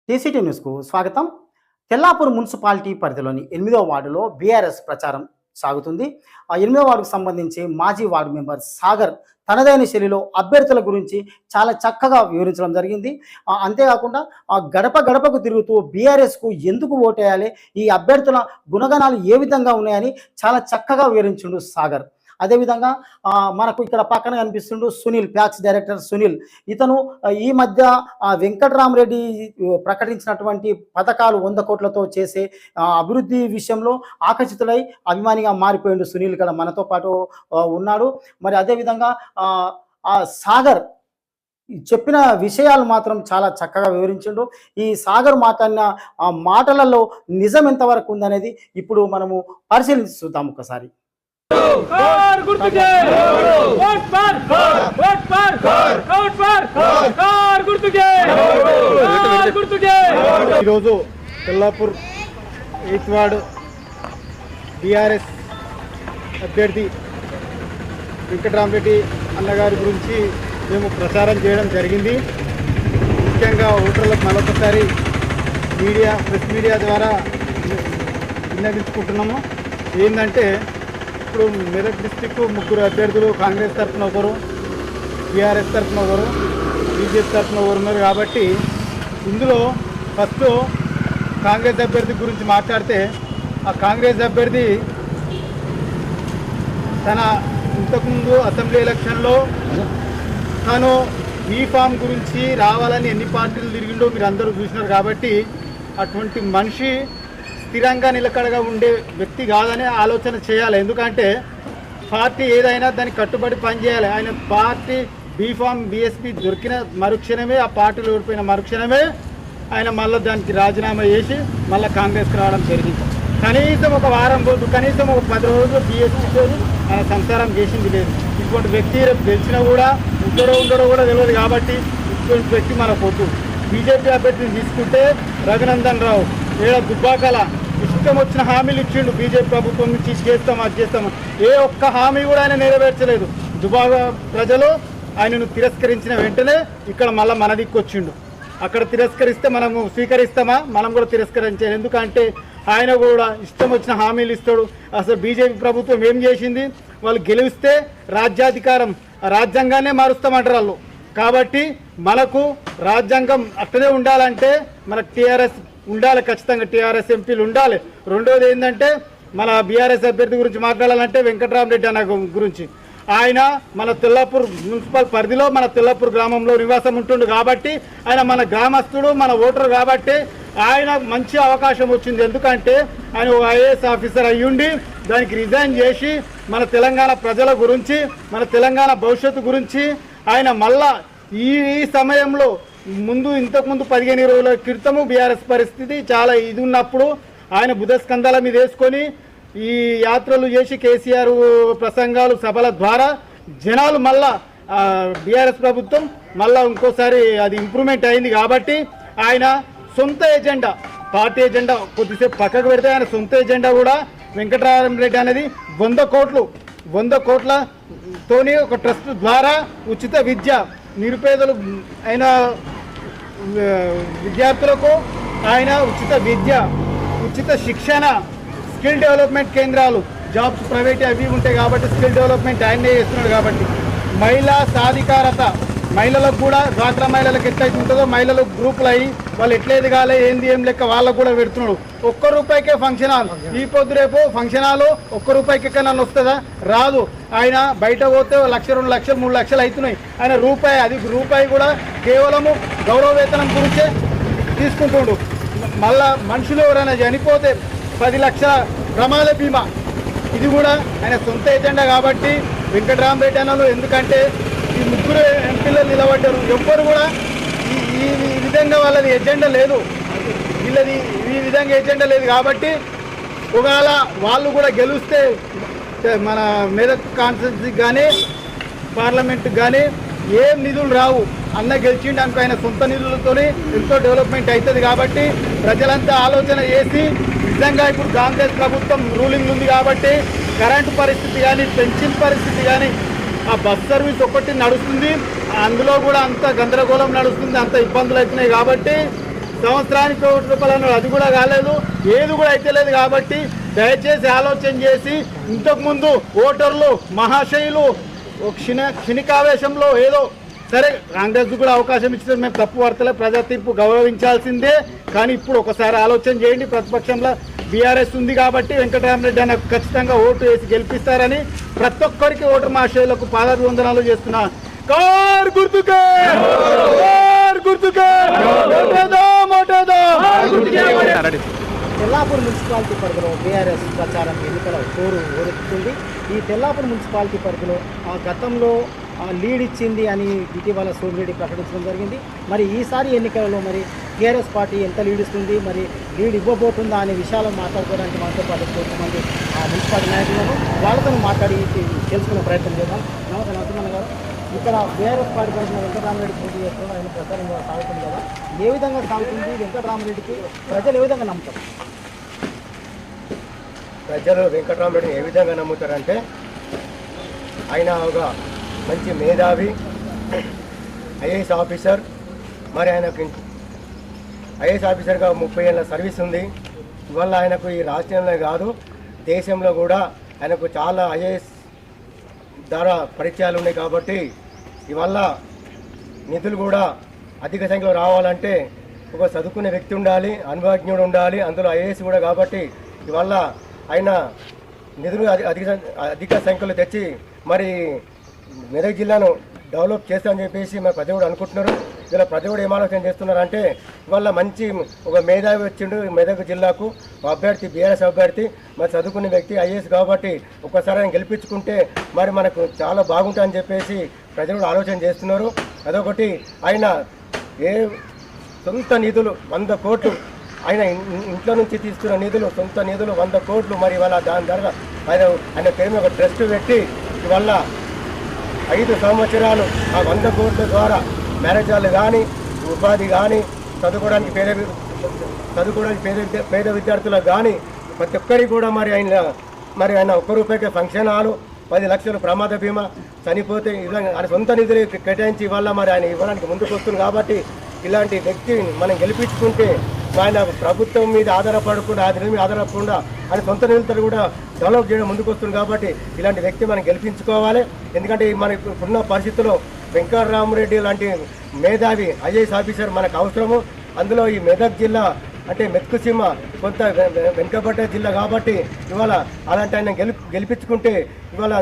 TCT న్యూస్కు స్వాగతం. Tellapur municipality పరిధిలోని 8వ వార్డులో బీఆర్ఎస్ ప్రచారం సాగుతుంది. ఆ 8వ వార్డుకు సంబంధించి మాజీ వార్డు మెంబర్ సాగర్ తనదైన శైలిలో అభ్యర్థుల గురించి చాలా చక్కగా వివరించడం జరిగింది. అంతేకాకుండా గడప గడపకు తిరుగుతూ బీఆర్ఎస్కు ఎందుకు ఓటేయాలి, ఈ అభ్యర్థుల గుణగణాలు ఏ విధంగా ఉన్నాయని చాలా చక్కగా వివరించిండు సాగర్. అదేవిధంగా మనకు ఇక్కడ పక్కన కనిపిస్తుండు సునీల్, ప్యాక్స్ డైరెక్టర్ సునీల్. ఇతను ఈ మధ్య వెంకటరామరెడ్డి ప్రకటించినటువంటి పథకాలు 100 కోట్లతో చేసే అభివృద్ధి విషయంలో ఆకర్షితులై అభిమానిగా మారిపోయిండు సునీల్ ఇక్కడ మనతో పాటు ఉన్నాడు. మరి అదేవిధంగా ఆ సాగర్ చెప్పిన విషయాలు మాత్రం చాలా చక్కగా వివరించిండు. ఈ సాగర్ మాట్లాడిన మాటలలో నిజం ఎంతవరకు ఉందనేది ఇప్పుడు మనము పరిశీలించి చూద్దాం ఒకసారి. ఈరోజు తెల్లాపూర్ 8వ వార్డు బీఆర్ఎస్ అభ్యర్థి వెంకటరామరెడ్డి అన్నగారి గురించి మేము ప్రచారం చేయడం జరిగింది. ముఖ్యంగా ఓటర్లకు మరొకసారి ప్రెస్ మీడియా ద్వారా విన్నవించుకుంటున్నాము. ఏంటంటే ఇప్పుడు మెదక్ డిస్టిక్ 3 అభ్యర్థులు, కాంగ్రెస్ తరఫున ఒకరు, బీఆర్ఎస్ తరఫున ఒకరు, బీజేపీ తరఫున ఒకరు ఉన్నారు. కాబట్టి ఇందులో ఫస్ట్ కాంగ్రెస్ అభ్యర్థి గురించి మాట్లాడితే, ఆ కాంగ్రెస్ అభ్యర్థి తన ఇంతకుముందు అసెంబ్లీ ఎలక్షన్లో తాను బీఫామ్ గురించి రావాలని ఎన్ని పార్టీలు తిరిగిండో మీరు అందరూ చూసినారు. కాబట్టి అటువంటి మనిషి స్థిరంగా నిలకడగా ఉండే వ్యక్తి కాదని ఆలోచన చేయాలి. ఎందుకంటే పార్టీ ఏదైనా దానికి కట్టుబడి పనిచేయాలి. ఆయన పార్టీ బీఫామ్ బీఎస్పీ దొరికిన మరుక్షణమే, ఆ పార్టీలో ఓడిపోయిన మరుక్షణమే ఆయన మళ్ళీ దానికి రాజీనామా చేసి మళ్ళీ కాంగ్రెస్కి రావడం జరిగింది. కనీసం ఒక వారం రోజులు, కనీసం ఒక 10 రోజులు బీఎస్పీతో ఆయన సంసారం చేసింది లేదు. ఇటువంటి వ్యక్తి గెలిచినా కూడా ఉండడో కూడా తెలియదు. కాబట్టి ఇటువంటి వ్యక్తి మన పొద్దు. బీజేపీ అభ్యర్థిని తీసుకుంటే రఘునందన్ రావు ఏడా దుబ్బాకల ఇష్టం వచ్చిన హామీలు ఇచ్చిండు. బీజేపీ ప్రభుత్వం నుంచి చేస్తాం, అది చేస్తాం, ఏ ఒక్క హామీ కూడా ఆయన నెరవేర్చలేదు. దుబాక ప్రజలు ఆయనను తిరస్కరించిన వెంటనే ఇక్కడ మళ్ళీ మన దిక్కు వచ్చిండు. అక్కడ తిరస్కరిస్తే మనము స్వీకరిస్తామా? మనం కూడా తిరస్కరించాలి. ఎందుకంటే ఆయన కూడా ఇష్టం వచ్చిన హామీలు ఇస్తాడు. అసలు బీజేపీ ప్రభుత్వం ఏం చేసింది? వాళ్ళు గెలిస్తే రాజ్యాంగాన్నే మారుస్తామంటారు వాళ్ళు. కాబట్టి మనకు రాజ్యాంగం అట్టనే ఉండాలంటే మనకు టీఆర్ఎస్ ఉండాలి, ఖచ్చితంగా టీఆర్ఎస్ ఎంపీలు ఉండాలి. రెండోది ఏంటంటే మన బీఆర్ఎస్ అభ్యర్థి గురించి మాట్లాడాలంటే వెంకటరామరెడ్డి అన్న గురించి. ఆయన మన తెల్లాపూర్ మున్సిపల్ పరిధిలో మన తెల్లాపూర్ గ్రామంలో నివాసం ఉంటుండు. కాబట్టి ఆయన మన గ్రామస్తుడు, మన ఓటరు. కాబట్టి ఆయన మంచి అవకాశం వచ్చింది. ఎందుకంటే ఆయన ఒక ఐఏఎస్ ఆఫీసర్ అయ్యుండి దానికి రిజైన్ చేసి మన తెలంగాణ ప్రజల గురించి, మన తెలంగాణ భవిష్యత్తు గురించి ఆయన మళ్ళా ఈ సమయంలో ఇంతకుముందు 15 రోజుల క్రితము బీఆర్ఎస్ పరిస్థితి చాలా ఇది ఉన్నప్పుడు ఆయన బుధస్కంధాల మీద వేసుకొని ఈ యాత్రలు చేసి కేసీఆర్ ప్రసంగాలు సభల ద్వారా జనాలు మళ్ళా బీఆర్ఎస్ ప్రభుత్వం మళ్ళా ఇంకోసారి అది ఇంప్రూవ్మెంట్ అయింది. కాబట్టి ఆయన సొంత ఎజెండా, పార్టీ ఎజెండా కొద్దిసేపు పక్కకు పెడితే ఆయన సొంత ఎజెండా కూడా వెంకటరామరెడ్డి అనేది 100 కోట్లతోని ఒక ట్రస్ట్ ద్వారా ఉచిత విద్య, నిరుపేదలు అయిన విద్యార్థులకు ఆయన ఉచిత విద్య, ఉచిత శిక్షణ, స్కిల్ డెవలప్మెంట్ కేంద్రాలు, జాబ్స్ ప్రైవేట్ అవి ఉంటాయి. కాబట్టి స్కిల్ డెవలప్మెంట్ ఆయనే చేస్తున్నాడు. కాబట్టి మహిళా సాధికారత, మహిళలకు కూడా డ్వాక్రా మహిళలకు ఎట్లయితే ఉంటుందో మహిళలకు గ్రూపులు అయ్యి వాళ్ళు ఎట్లా ఎదగాలి ఏంది ఏం లెక్క వాళ్ళకు కూడా పెడుతున్నాడు. ₹1 ఫంక్షన్ హాల్. ఈ పొద్దు రేపు ఫంక్షన్ హాల్ ₹1 ఎక్కడన్నా వస్తుందా? రాదు. ఆయన బయట పోతే 1 లక్ష, 2 లక్షలు, 3 లక్షలు అవుతున్నాయి. ఆయన రూపాయి కూడా కేవలము గౌరవ వేతనం గురించే తీసుకుంటుండు. మళ్ళా మనుషులు ఎవరైనా చనిపోతే 10 లక్షల ప్రమాద బీమా, ఇది కూడా ఆయన సొంత ఎజెండా. కాబట్టి వెంకటరామరెడ్డి అన్నలు ఎందుకంటే ఈ 3 ఎంపీలు నిలబడ్డారు. ఎవ్వరు కూడా ఈ విధంగా వాళ్ళది ఎజెండా లేదు, వీళ్ళది ఈ విధంగా ఎజెండా లేదు. కాబట్టి ఒకవేళ వాళ్ళు కూడా గెలిస్తే మన మెదక్ కాన్స్టిట్యున్సీకి కానీ పార్లమెంట్కి కానీ ఏం నిధులు రావు. అన్న గెలిచిండడానికి ఆయన సొంత నిధులతోనే ఎంతో డెవలప్మెంట్ అవుతుంది. కాబట్టి ప్రజలంతా ఆలోచన చేసి నిజంగా ఇప్పుడు కాంగ్రెస్ ప్రభుత్వం రూలింగ్ ఉంది కాబట్టి కరెంటు పరిస్థితి కానీ, పెన్షన్ పరిస్థితి కానీ, ఆ బస్ సర్వీస్ ఒకటి నడుస్తుంది, అందులో కూడా అంత గందరగోళం నడుస్తుంది, అంత ఇబ్బందులు అవుతున్నాయి. కాబట్టి సంవత్సరానికి ₹1 అన్నాడు, అది కూడా కాలేదు, ఏది కూడా అయితే లేదు. కాబట్టి దయచేసి ఆలోచన చేసి ఇంతకుముందు ఓటర్లు మహాశయులు క్షణికావేశంలో ఏదో సరే కాంగ్రెస్ కూడా అవకాశం ఇచ్చిన మేము తప్పు వర్తలే, ప్రజా తీర్పు గౌరవించాల్సిందే. కానీ ఇప్పుడు ఒకసారి ఆలోచన చేయండి, ప్రతిపక్షంలో బీఆర్ఎస్ ఉంది కాబట్టి వెంకటరామరెడ్డి అన్న ఖచ్చితంగా ఓటు వేసి గెలిపిస్తారని ప్రతి ఒక్కరికి ఓటర్ మహాశయులకు పాదాభివందనాలు చేస్తున్నా. కార్ గుర్తుకే, కార్ గుర్తుకే, తెల్లాపూర్ మున్సిపాలిటీ పరిధిలో బీఆర్ఎస్ ప్రచారం ఎన్నికల చోరు ఓరెత్తుతుంది. ఈ తెల్లాపూర్ మున్సిపాలిటీ పరిధిలో గతంలో లీడ్ ఇచ్చింది అని ఇటీవల సోమిరెడ్డి ప్రకటించడం జరిగింది. మరి ఈసారి ఎన్నికలలో మరి టీఆర్ఎస్ పార్టీ ఎంత లీడ్ ఇస్తుంది, మరి లీడ్ ఇవ్వబోతుందా అనే విషయాలను మాట్లాడుకోవడానికి మనతో పాటు కొంతమంది మున్సిపాలిటీ నాయకులను వాళ్ళతో మాట్లాడి తెలుసుకునే ప్రయత్నం చేద్దాం. నమస్తే నరసింహన్న గారు, ఇక్కడ బీఆర్ఎస్ పార్టీ తరఫున వెంకటరామరెడ్డి పోటీ చేస్తున్నారు, ఆయన ప్రచారం సాగుతుంది కదా, ఏ విధంగా సాగుతుంది? వెంకటరామరెడ్డికి ప్రజలు ఏ విధంగా నమ్ముతారు? ప్రజలు వెంకటరామరెడ్డిని ఏ విధంగా నమ్ముతారంటే ఆయన ఒక మంచి మేధావి ఐఏఎస్ ఆఫీసర్. మరి ఆయనకు ఐఏఎస్ ఆఫీసర్గా 30 ఏళ్ళ సర్వీస్ ఉంది. ఇవాళ ఆయనకు ఈ రాష్ట్రంలో కాదు దేశంలో కూడా ఆయనకు చాలా ఐఏఎస్ ద్వారా పరిచయాలు ఉన్నాయి. కాబట్టి ఇవాళ నిధులు కూడా అధిక సంఖ్యలో రావాలంటే ఒక చదువుకునే వ్యక్తి ఉండాలి, అనుభవజ్ఞుడు ఉండాలి, అందులో ఐఏఎస్ కూడా. కాబట్టి ఇవాళ ఆయన నిధులు అధిక సంఖ్యలో తెచ్చి మరి మెదక్ జిల్లాను డెవలప్ చేస్తామని చెప్పేసి మరి ప్రజలు కూడా అనుకుంటున్నారు. ఇలా ప్రజలు ఏం ఆలోచన చేస్తున్నారంటే ఇవాళ మంచి ఒక మేధావి వచ్చిండు మెదక్ జిల్లాకు, అభ్యర్థి బీఆర్ఎస్ అభ్యర్థి, మరి చదువుకునే వ్యక్తి ఐఏఎస్. కాబట్టి ఒక్కసారి ఆయన గెలిపించుకుంటే మరి మనకు చాలా బాగుంటుందని చెప్పేసి ప్రజలు కూడా ఆలోచన చేస్తున్నారు. అదొకటి, ఆయన ఏ సొంత నిధులు 100 కోట్లు ఆయన ఇంట్లో నుంచి తీసుకున్న నిధులు, సొంత నిధులు 100 కోట్లు. మరి ఇవాళ దాని ద్వారా ఆయన పేరు మీద ఒక ట్రస్ట్ పెట్టి ఇవాళ 5 సంవత్సరాలు ఆ 100 కోట్ల ద్వారా మ్యారేజాలు కానీ, ఉపాధి కానీ, చదువుకోవడానికి పేద విద్యార్థులకు కానీ ప్రతి ఒక్కరికి కూడా మరి ఆయన ₹1 ఫంక్షన్ హాలు, 10 లక్షలు ప్రమాద బీమా, చనిపోతే ఆయన సొంత నిధులు కేటాయించి ఇవాళ మరి ఆయన ఇవ్వడానికి ముందుకు వస్తుంది. కాబట్టి ఇలాంటి వ్యక్తిని మనం గెలిపించుకుంటే ఆయన ప్రభుత్వం మీద ఆధారపడకుండా, ఆ నిధుల మీద ఆధారపడకుండా ఆయన సొంత నిధులతో కూడా డెవలప్ చేయడం ముందుకు వస్తుంది. కాబట్టి ఇలాంటి వ్యక్తి మనం గెలిపించుకోవాలి. ఎందుకంటే మన ఇప్పుడున్న పరిస్థితుల్లో వెంకటరామరెడ్డి లాంటి మేధావి ఐఏఎస్ ఆఫీసర్ మనకు అవసరము. అందులో ఈ మెదక్ జిల్లా అంటే మెతుకుసీమ కొంత వెనుకబడ్డ జిల్లా. కాబట్టి ఇవాళ అలాంటి ఆయన గెలిపించుకుంటే ఇవాళ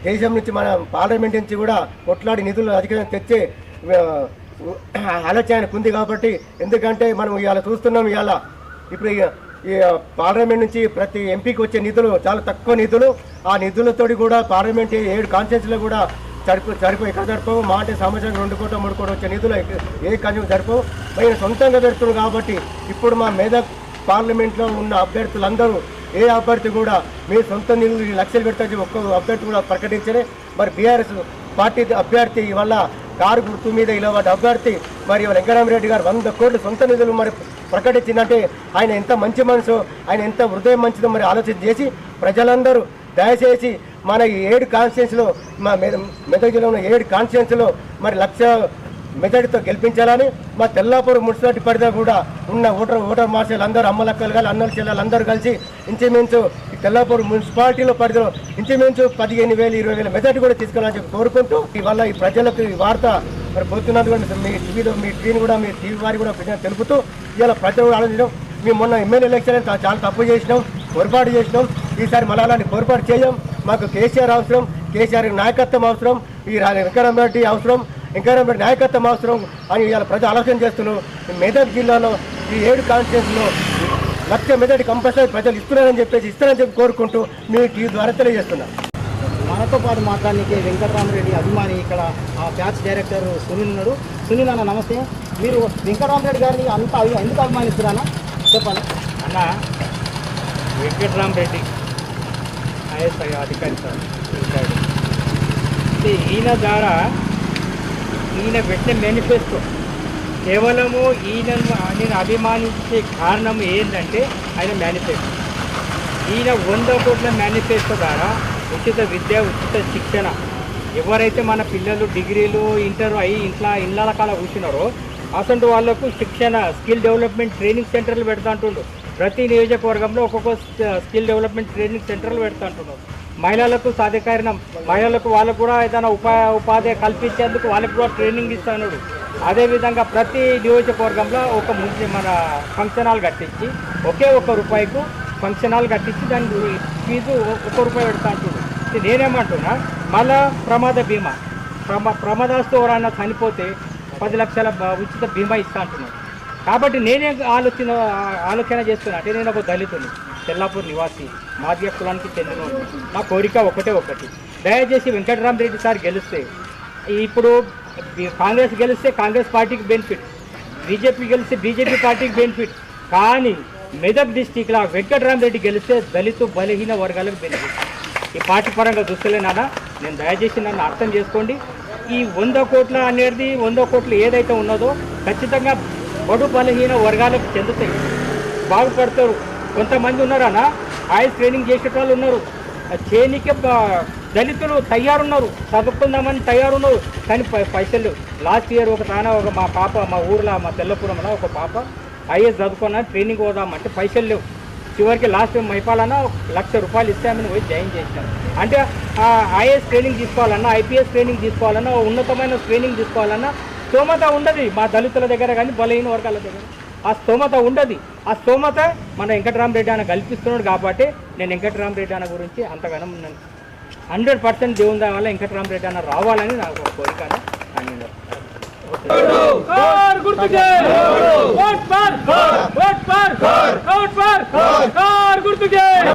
దేశం నుంచి మన పార్లమెంట్ నుంచి కూడా కొట్లాడి నిధులు అధికంగా తెచ్చే ఆలోచన ఉంది. కాబట్టి ఎందుకంటే మనం ఇవాళ చూస్తున్నాం, ఇవాళ ఇప్పుడు ఈ పార్లమెంట్ నుంచి ప్రతి ఎంపీకి వచ్చే నిధులు చాలా తక్కువ నిధులు. ఆ నిధులతోటి కూడా పార్లమెంట్ 7 కాన్స్టిట్యూన్సీలో కూడా సరిపోయి ఎక్కడ జరపవు. మా అంటే సంవత్సరానికి 2 కోట్లు 3 కోట్లు వచ్చే నిధులు ఏ కాన్స్టిట్యూన్సీ జరపవు. పైన సొంతంగా పెడుతున్నారు. కాబట్టి ఇప్పుడు మా మెదక్ పార్లమెంట్లో ఉన్న అభ్యర్థులందరూ ఏ అభ్యర్థి కూడా మీ సొంత నిధులు లక్షలు పెడతారు ఒక్క అభ్యర్థి కూడా ప్రకటించలే. మరి బీఆర్ఎస్ పార్టీ అభ్యర్థి వల్ల కారు గుర్తు మీద ఇలా అభ్యర్థి మరి వెంకటరామరెడ్డి గారు 100 కోట్లు సొంత నిధులు మరి ప్రకటించిందంటే ఆయన ఎంత మంచి మనసు, ఆయన ఎంత హృదయం మంచిదో మరి ఆలోచన చేసి ప్రజలందరూ దయచేసి మన 7 కాన్స్టిట్యూన్సీలో మా మెదక్ జిల్లాలో ఉన్న 7 కాన్స్టిట్యూన్సీలో మరి 1,00,000 మెజార్టీతో గెలిపించాలని మా తెల్లాపూర్ మున్సిపాలిటీ పరిధిలో కూడా ఉన్న ఓటర్ మార్షల్ అందరూ అమ్మలక్కలు కానీ అన్నల చెల్లెలు అందరూ కలిసి ఇంచుమించు ఈ తెల్లాపూర్ మున్సిపాలిటీలో పరిధిలో ఇంచుమించు 15,000 20,000 మెజార్టీ కూడా తీసుకెళ్ళాలని చెప్పి కోరుకుంటూ ఇవాళ ఈ ప్రజలకు ఈ వార్త మరి పోతున్నది కూడా మీ టీవీ కూడా మీ టీవీ వారికి కూడా తెలుపుతూ ఇవాళ ప్రజలు ఆలోచించడం. మేము మొన్న ఎమ్మెల్యే ఎలక్షన్ చాలా తప్పు చేసినాం, పొరపాటు చేసినాం. ఈసారి మళ్ళీ అలాంటి పొరపాటు చేయం. మాకు కేసీఆర్ అవసరం, కేసీఆర్ నాయకత్వం అవసరం, ఈ వెంకటరామరెడ్డి అవసరం, వెంకటరామరెడ్డి నాయకత్వం అవసరం అని ఇవాళ ప్రజలు ఆలోచన చేస్తున్నారు. మెదక్ జిల్లాలో ఈ 7 కాన్స్టిట్యూన్సీలో 1,00,000 మెజార్టీ కంపల్సరీ ప్రజలు ఇస్తున్నారని చెప్పి కోరుకుంటూ మీకు ఈ ద్వారా తెలియజేస్తున్నారు. మనతో పాటు మాట్లాడడానికి వెంకటరామరెడ్డి అభిమాని ఇక్కడ బ్యాచ్ డైరెక్టర్ సునీల్ ఉన్నాడు. సునీల్ అన్న నమస్తే. మీరు వెంకటరామరెడ్డి గారిని అంత ఎందుకు అభిమానిస్తున్నారా చెప్పండి అన్న. వెంకటరామరెడ్డి ఐఎస్ అధికారి సార్ ఉంటాడు. అంటే ఈయన ద్వారా ఈయన పెట్టే మేనిఫెస్టో కేవలము నేను అభిమానించే కారణం ఏంటంటే ఆయన మేనిఫెస్టో. ఈయన 100 కోట్ల మేనిఫెస్టో ద్వారా ఉచిత విద్య, ఉచిత శిక్షణ, ఎవరైతే మన పిల్లలు డిగ్రీలు ఇంటర్ అయ్యి ఇళ్ళ కాల కూర్చున్నారో అసలు వాళ్ళకు శిక్షణ స్కిల్ డెవలప్మెంట్ ట్రైనింగ్ సెంటర్లు పెడతా అంటుండు. ప్రతి నియోజకవర్గంలో ఒక్కొక్క స్కిల్ డెవలప్మెంట్ ట్రైనింగ్ సెంటర్లు పెడతా అంటున్నారు. మహిళలకు సాధికారిన మహిళలకు వాళ్ళకు కూడా ఏదైనా ఉపాధి కల్పించేందుకు వాళ్ళకు కూడా ట్రైనింగ్ ఇస్తున్నాడు. అదేవిధంగా ప్రతి నియోజకవర్గంలో ఒక మన ఫంక్షన్ హాల్ కట్టించి ఒకే ₹1 ఫంక్షన్ హాల్ కట్టించి దాని ఫీజు ₹1 పెడతా అంటున్నాడు. నేనేమంటున్నా, మళ్ళా ప్రమాద బీమా ప్రమాదాస్తు ఎవరైనా చనిపోతే 10 లక్షల ఉచిత బీమా ఇస్తా అంటున్నాడు. కాబట్టి నేనే ఆలోచన చేస్తున్నా. అంటే నేను ఒక దళితుని, తెల్లాపూర్ నివాసి, మాదిగ కులానికి చెందిన నా కోరిక ఒకటి, దయచేసి వెంకటరామరెడ్డి సార్ గెలిస్తే, ఇప్పుడు కాంగ్రెస్ గెలిస్తే కాంగ్రెస్ పార్టీకి బెనిఫిట్, బీజేపీ గెలిస్తే బీజేపీ పార్టీకి బెనిఫిట్, కానీ మెదక్ డిస్టిక్లో వెంకటరామరెడ్డి గెలిస్తే దళిత బలహీన వర్గాలకు బెనిఫిట్. ఈ పార్టీ పరంగా చూస్తలేనా, నేను దయచేసి నన్ను అర్థం చేసుకోండి. ఈ 100 కోట్ల అనేది 100 కోట్లు ఏదైతే ఉన్నదో ఖచ్చితంగా బడు బలహీన వర్గాలకు చెందుతాయి, బాగుపడతారు. కొంతమంది ఉన్నారన్నా ఆయిల్ ట్రైనింగ్ చేసే వాళ్ళు ఉన్నారు, చేనికి దళితులు తయారున్నారు, చదువుకుందామని తయారున్నారు, కానీ పైసలు. లాస్ట్ ఇయర్ మా పాప మా ఊర్లో మా తెల్లపురంలో ఒక పాప ఐఏఎస్ చదువుకున్నా ట్రైనింగ్ పోదామంటే పైసలు లేవు. చివరికి లాస్ట్ మైపాలన్నా ₹1,00,000 ఇస్తే ఆమెను పోయి జాయిన్ చేశాను. అంటే ఐఏఎస్ ట్రైనింగ్ తీసుకోవాలన్నా, ఐపీఎస్ ట్రైనింగ్ తీసుకోవాలన్నా, ఉన్నతమైన ట్రైనింగ్ తీసుకోవాలన్నా స్తోమత ఉండదు మా దళితుల దగ్గర కానీ బలహీన వర్గాల దగ్గర. ఆ స్తోమత ఉండదు. ఆ స్తోమత మన వెంకటరామరెడ్డి అన్న కల్పిస్తున్నాడు. కాబట్టి నేను వెంకటరామరెడ్డి అన్న గురించి అంతగానం 100% దేవుని వల్ల వెంకటరామరెడ్డి అన్న రావాలని నాకు ఒక కోరిక. గుర్తుకే